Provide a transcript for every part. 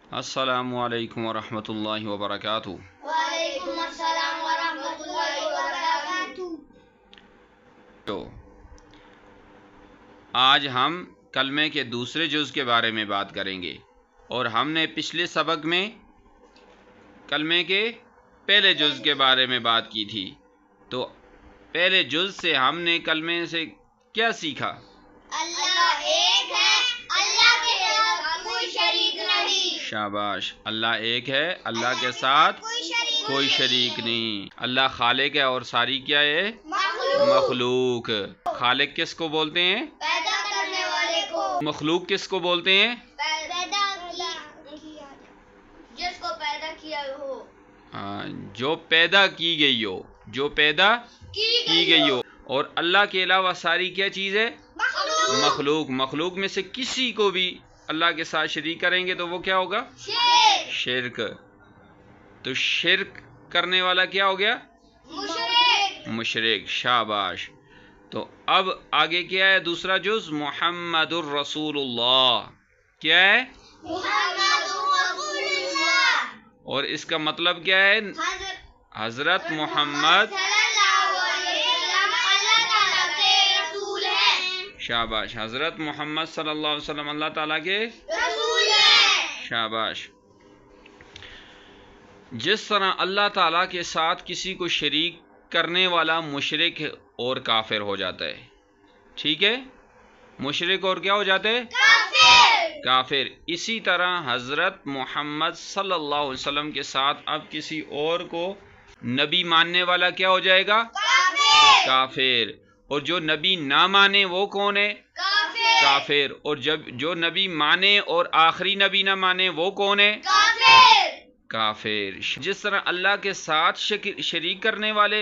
अस्सलामु अलैकुम वरहमतुल्लाहि वबरकातुहू। वालेकुम अस्सलाम वरहमतुल्लाहि वबरकातुहू। तो आज हम कलमे के दूसरे जुज़ के बारे में बात करेंगे और हमने पिछले सबक में कलमे के पहले जुज़ के बारे में बात की थी। तो पहले जुज़ से हमने कलमे से क्या सीखा? अल्लाह एक है, अल्लाह के साथ कोई शरीक नहीं। शाबाश, अल्लाह एक है, अल्लाह के साथ कोई शरीक नहीं। अल्लाह खालिक है और सारी क्या है? मखलूक। खालिक किसको बोलते हैं? पैदा करने वाले को। मखलूक किसको बोलते हैं? जिसको पैदा किया हो। जो पैदा की गई हो, जो पैदा की गई हो। और अल्लाह के अलावा सारी क्या चीज़ है? मखलूक। मखलूक में से किसी को भी अल्लाह के साथ शरीक करेंगे तो वो क्या होगा? शिर्क। तो शिर्क करने वाला क्या हो गया? मुशरिक। शाबाश। तो अब आगे क्या है? दूसरा जुज़ मुहम्मदुर रसूलुल्लाह। क्या है? और इसका मतलब क्या है? हजरत मोहम्मद। शाबाश, हजरत मोहम्मद सल्लल्लाहु अलैहि वसल्लम अल्लाह ताला के रसूल हैं। शाबाश। जिस तरह अल्लाह ताला के साथ किसी को शरीक करने वाला मुशरिक और काफिर हो जाता है, ठीक है? मुशरिक और क्या हो जाते हैं? काफिर। इसी तरह हजरत मोहम्मद सल्लल्लाहु अलैहि वसल्लम के साथ अब किसी और को नबी मानने वाला क्या हो जाएगा? काफिर। और जो नबी ना माने वो कौन है? काफिर। और जब जो नबी माने और आखिरी नबी ना माने वो कौन है? काफिर। जिस तरह अल्लाह के साथ शरीक करने वाले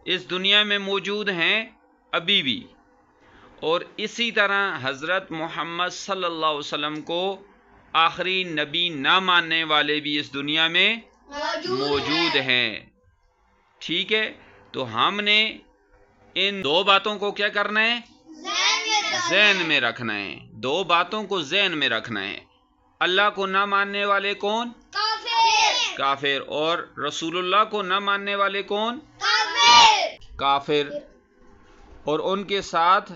इस दुनिया में मौजूद हैं अभी भी, और इसी तरह हजरत मोहम्मद सल्लल्लाहु अलैहि वसल्लम को आखिरी नबी ना मानने वाले भी इस दुनिया में मौजूद हैं, ठीक है? तो हमने इन दो बातों को क्या करना है? ज़हन में रखना है। दो बातों को ज़हन में रखना है। अल्लाह को ना मानने वाले कौन? काफिर। और रसूलुल्लाह को ना मानने वाले कौन? काफिर। और उनके साथ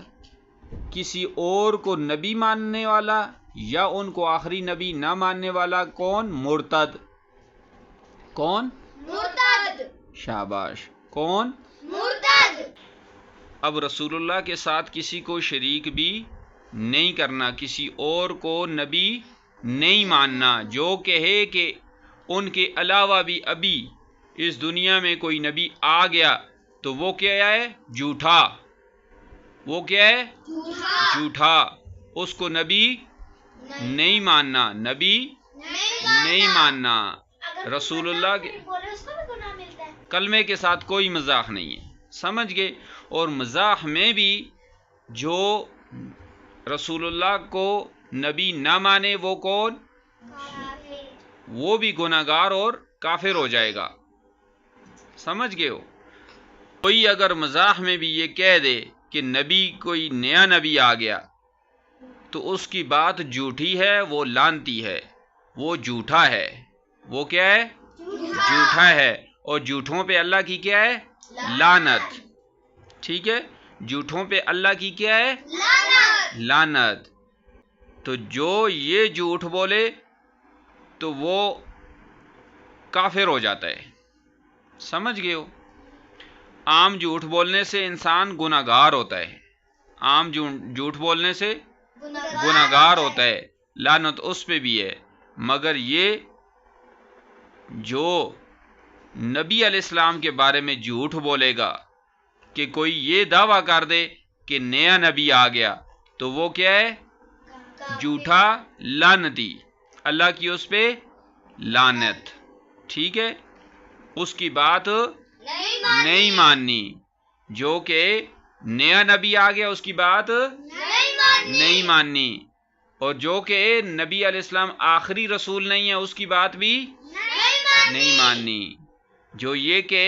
किसी और को नबी मानने वाला या उनको आखिरी नबी ना मानने वाला कौन? मुर्तद। कौन? मुर्तद। शाबाश। कौन? मुर्तद। अब रसूलुल्लाह के साथ किसी को शरीक भी नहीं करना, किसी और को नबी नहीं मानना। जो कहे कि उनके अलावा भी अभी इस दुनिया में कोई नबी आ गया तो वो क्या है? झूठा। वो क्या है? झूठा। उसको नबी नहीं मानना, नबी नहीं मानना। रसूलुल्लाह के कलमे के साथ कोई मजाक नहीं है, समझ गए? और मजाक में भी जो रसूलुल्लाह को नबी ना माने वो कौन? वो भी गुनाहगार और काफिर हो जाएगा, समझ गए हो? कोई अगर मजाक में भी ये कह दे कि नबी कोई नया नबी आ गया तो उसकी बात झूठी है, वो लानती है, वो झूठा है। वो क्या है? झूठा है। और झूठों पे अल्लाह की क्या है? लानत, ठीक है? झूठों पे अल्लाह की क्या है? लानत। तो जो ये झूठ बोले तो वो काफिर हो जाता है, समझ गए हो? आम झूठ बोलने से इंसान गुनाहगार होता है। आम झूठ बोलने से गुनाहगार होता है, लानत उस पे भी है। मगर ये जो नबी अलैहिस्सलाम के बारे में झूठ बोलेगा कि कोई ये दावा कर दे कि नया नबी आ गया तो वो क्या है? झूठा, लानती। अल्लाह की उस पे लानत, ठीक है? उसकी बात नहीं माननी। जो कि नया नबी आ गया उसकी बात नहीं माननी। और जो कि नबी अलैहिस्सलाम आखिरी रसूल नहीं है उसकी बात भी नहीं माननी। जो ये कि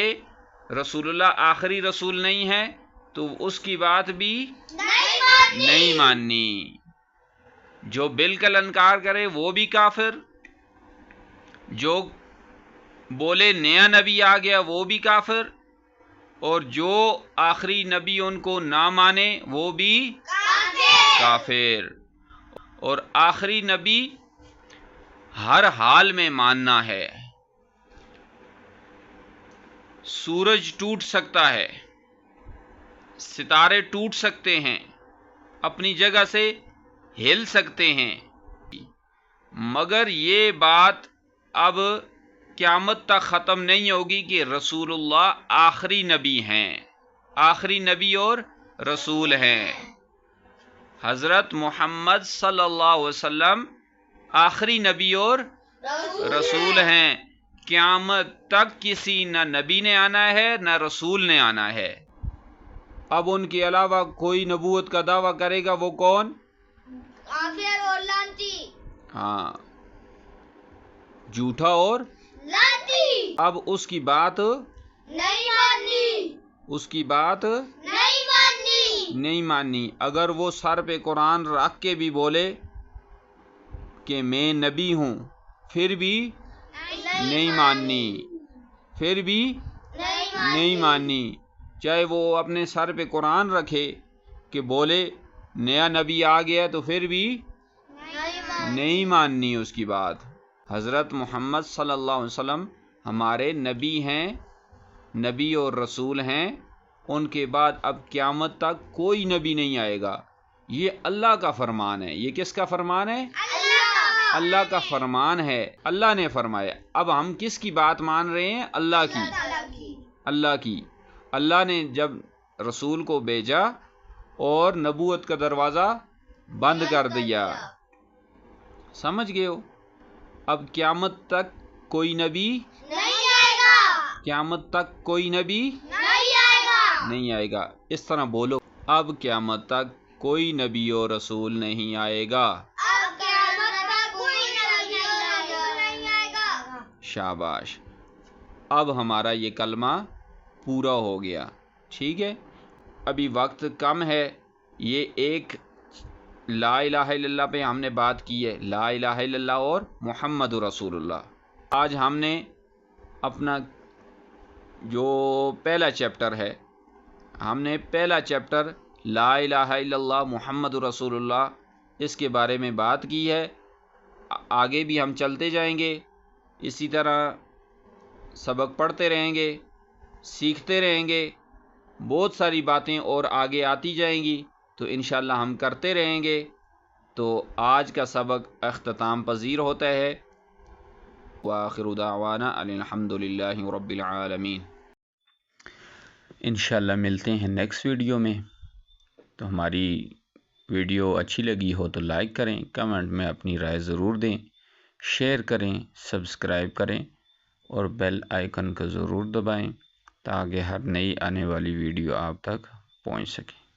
रसूलुल्लाह आखिरी रसूल नहीं है तो उसकी बात भी नहीं माननी। जो बिल्कुल इनकार करे वो भी काफिर, جو بولے نیا نبی آ گیا وہ بھی کافر، اور جو آخری نبی ان کو نہ مانے وہ بھی کافر۔ اور آخری نبی ہر حال میں ماننا ہے۔ سورج ٹوٹ سکتا ہے، ستارے ٹوٹ سکتے ہیں، اپنی جگہ سے ہل سکتے ہیں، مگر یہ بات اب قیامت تک ختم نہیں ہوگی کہ رسول اللہ آخری نبی ہیں، آخری نبی اور رسول ہیں۔ حضرت محمد صلی اللہ علیہ وسلم آخری نبی اور رسول ہیں۔ قیامت تک کسی نہ نبی نے آنا ہے نہ رسول نے آنا ہے۔ اب ان کے علاوہ کوئی نبوت کا دعویٰ کرے گا، وہ کون؟ کافر اور لعنتی۔ ہاں، جھوٹا اور لعنتی۔ اب اس کی بات نہیں ماننی، اس کی بات نہیں ماننی، نہیں ماننی۔ اگر وہ سر پہ قرآن رکھ کے بھی بولے کہ میں نبی ہوں، پھر بھی نہیں ماننی، پھر بھی نہیں ماننی۔ چاہے وہ اپنے سر پہ قرآن رکھے کہ بولے نیا نبی آ گیا تو پھر بھی نہیں ماننی اس کی بات۔ حضرت محمد صلی اللہ علیہ وسلم ہمارے نبی ہیں، نبی اور رسول ہیں۔ ان کے بعد اب قیامت تک کوئی نبی نہیں آئے گا۔ یہ اللہ کا فرمان ہے۔ یہ کس کا فرمان ہے؟ اللہ کا فرمان ہے، اللہ نے فرمایا۔ اب ہم کس کی بات مان رہے ہیں؟ اللہ کی، اللہ کی۔ اللہ نے جب رسول کو بھیجا اور نبوت کا دروازہ بند کر دیا، سمجھ گئے ہو؟ اب قیامت تک کوئی نبی نہیں آئے گا، قیامت تک کوئی نبی نہیں آئے گا، نہیں آئے گا۔ اس طرح بولو، اب قیامت تک کوئی نبی اور رسول نہیں آئے گا۔ اب قیامت تک کوئی نبی اور رسول نہیں آئے گا۔ شاباش، اب ہمارا یہ کلمہ پورا ہو گیا، ٹھیک ہے؟ ابھی وقت کم ہے۔ یہ ایک لا الہ الا اللہ پہ ہم نے بات کی ہے، لا الہ الا اللہ اور محمد رسول اللہ۔ آج ہم نے اپنا جو پہلا چیپٹر ہے، ہم نے پہلا چیپٹر لا الہ الا اللہ محمد رسول اللہ، اس کے بارے میں بات کی ہے۔ آگے بھی ہم چلتے جائیں گے، اسی طرح سبق پڑھتے رہیں گے، سیکھتے رہیں گے، بہت ساری باتیں اور آگے آتی جائیں گی، تو انشاءاللہ ہم کرتے رہیں گے۔ تو آج کا سبق اختتام پذیر ہوتا ہے۔ وآخر دعوانا الحمد للہ رب العالمین۔ انشاءاللہ ملتے ہیں نیکسٹ ویڈیو میں۔ تو ہماری ویڈیو اچھی لگی ہو تو لائک کریں، کمنٹ میں اپنی رائے ضرور دیں، شیئر کریں، سبسکرائب کریں اور بیل آئیکن کو ضرور دبائیں تاکہ ہر نئی آنے والی ویڈیو آپ تک پہنچ سکے۔